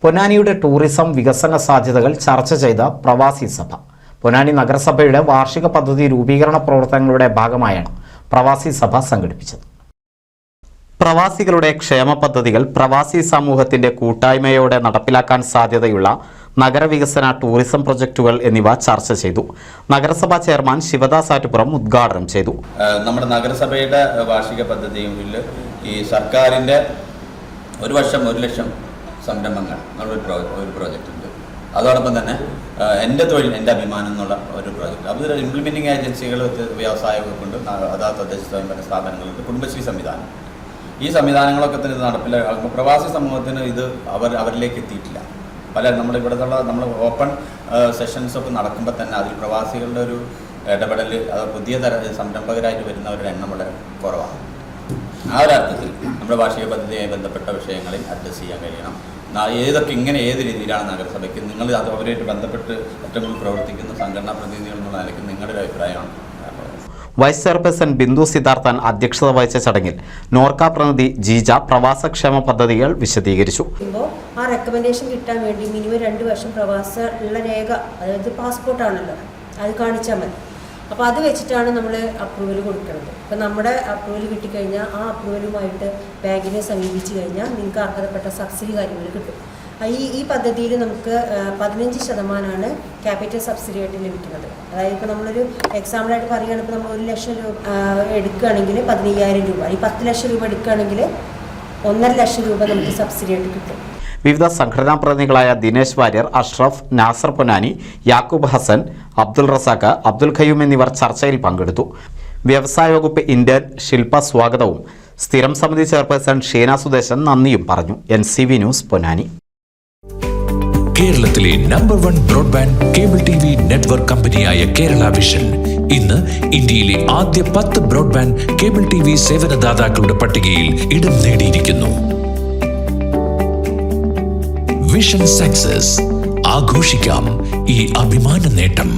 പൊന്നാനിയുടെ tourism വികസന സാധ്യതകൾ ചർച്ച ചെയ്ത പ്രവാസി സഭ. പൊന്നാനി നഗരസഭയുടെ വാർഷിക പദ്ധതി രൂപീകരണ പ്രവർത്തനങ്ങളുടെ ഭാഗമായാണ് പ്രവാസി സഭ സംഘടിപ്പിച്ചത്. പ്രവാസികളുടെ ക്ഷേമ പദ്ധതികൾ പ്രവാസി സമൂഹത്തിന്റെ കൂട്ടായ്മയോടെ നടപ്പിലാക്കാൻ സാധ്യതയുള്ള നഗരവികസന ടൂറിസം പ്രൊജക്ടുകൾ എന്നിവ ചർച്ച ചെയ്തു. നഗരസഭാ ചെയർമാൻ ശിവദാസ് ആറ്റുപുറം ഉദ്ഘാടനം ചെയ്തു. നമ്മുടെ നഗരസഭയുടെ വാർഷിക പദ്ധതിയിൽ ഈ സർക്കാരിൻ്റെ ഒരു വർഷം 1 ലക്ഷം സംരംഭങ്ങൾ ഒരു പ്രോജക്റ്റ് ഉണ്ട്. അതോടൊപ്പം തന്നെ എൻ്റെ തൊഴിൽ എൻ്റെ അഭിമാനം എന്നുള്ള ഒരു പ്രോജക്റ്റ്. അത് ഇംപ്ലിമെൻറ്റിംഗ് ഏജൻസികൾ, വ്യവസായ വകുപ്പുണ്ട്, അതാത് തദ്ദേശ സ്വയംഭരണ സ്ഥാപനങ്ങളുണ്ട്, കുടുംബശ്രീ സംവിധാനം. ഈ സംവിധാനങ്ങളൊക്കെ തന്നെ ഇത് നടപ്പിലാക്കുമ്പോൾ പ്രവാസി സമൂഹത്തിന് ഇത് അവരിലേക്ക് എത്തിയിട്ടില്ല. നമ്മുടെ ഇവിടുത്തെ നമ്മൾ ഓപ്പൺ സെഷൻസൊക്കെ നടക്കുമ്പോൾ തന്നെ അതിൽ പ്രവാസികളുടെ ഒരു ഇടപെടൽ, അത് പുതിയ സംരംഭകരായിട്ട് വരുന്നവരുടെ എണ്ണം വളരെ കുറവാണ്. ആ ഒരു അർത്ഥത്തിൽ നമ്മുടെ വാർഷിക പദ്ധതിയുമായി ബന്ധപ്പെട്ട വിഷയങ്ങളിൽ അഡ്രസ് ചെയ്യാൻ കഴിയണം. ഏത് രീതിയിലാണ് നഗരസഭയ്ക്ക് നിങ്ങൾ അവരുമായിട്ട് ബന്ധപ്പെട്ട് ഏറ്റവും കൂടുതൽ പ്രവർത്തിക്കുന്ന സംഘടനാ പ്രതിനിധികൾ എന്നുള്ള നിലയ്ക്ക് നിങ്ങളുടെ ഒരു അഭിപ്രായമാണ്. വൈസ് ചെയർപേഴ്സൺ ബിന്ദു സിദ്ധാർത്ഥൻ അധ്യക്ഷത വഹിച്ച ചടങ്ങിൽ നോർക്ക പ്രതിനിധി ജീജ പ്രവാസക്ഷേമ പദ്ധതികൾ വിശദീകരിച്ചു. ആ റെക്കമെൻഡേഷൻ കിട്ടാൻ വേണ്ടി മിനിമം 2 വർഷം പ്രവാസ ഉള്ള രേഖ, അതായത് പാസ്പോർട്ടാണല്ലോ, അത് കാണിച്ചാൽ മതി. അപ്പോൾ അത് വെച്ചിട്ടാണ് നമ്മൾ അപ്രൂവൽ കൊടുക്കുന്നത്. അപ്പോൾ നമ്മുടെ അപ്രൂവൽ കിട്ടിക്കഴിഞ്ഞാൽ ആ അപ്രൂവലുമായിട്ട് ബാങ്കിനെ സമീപിച്ച് കഴിഞ്ഞാൽ നിങ്ങൾക്ക് അർഹതപ്പെട്ട സബ്സിഡി കാര്യങ്ങൾ കിട്ടും. ഈ പദ്ധതിയിൽ നമുക്ക് 15% ക്യാപിറ്റൽ സബ്സിഡി ആയിട്ട് ലഭിക്കുന്നത്. അതായത് ഇപ്പോൾ നമ്മളൊരു എക്സാമ്പിളായിട്ട് പറയുകയാണ്, ഇപ്പോൾ നമ്മൾ 1 ലക്ഷം രൂപ എടുക്കുകയാണെങ്കിൽ 15,000 രൂപ, ഈ 10 ലക്ഷം രൂപ എടുക്കുകയാണെങ്കിൽ 1.5 ലക്ഷം രൂപ നമുക്ക് സബ്സിഡി ആയിട്ട് കിട്ടും. വിവിധ സംഘടനാ പ്രതിനിധികളായ ദിനേശ് വാര്യർ, അഷ്റഫ്, നാസർ പൊന്നാനി, യാക്കൂബ് ഹസൻ, അബ്ദുൾ റസാഖ്, അബ്ദുൽ ഖയ്യൂം എന്നിവർ ചർച്ചയിൽ പങ്കെടുത്തു. വ്യവസായ വകുപ്പ് ഇന്റേൺ ശില്പ സ്വാഗതവും സ്ഥിരം സമിതി ചെയർപേഴ്സൺ ഷീന സുദേശൻ നന്ദിയും പറഞ്ഞു. NCV news Ponnani. കേരളത്തിലെ number 1 broadband cable TV network കമ്പനിയായ കേരള വിഷൻ ഇന്ന് ഇന്ത്യയിലെ ആദ്യ 10 ബ്രോഡ്ബാൻഡ് കേബിൾ TV സേവനദാതാക്കളുടെ പട്ടികയിൽ ഇടം നേടിയിരിക്കുന്നു. വിഷൻ സക്സസ് ആഘോഷിക്കാം ഈ അഭിമാന നേട്ടം.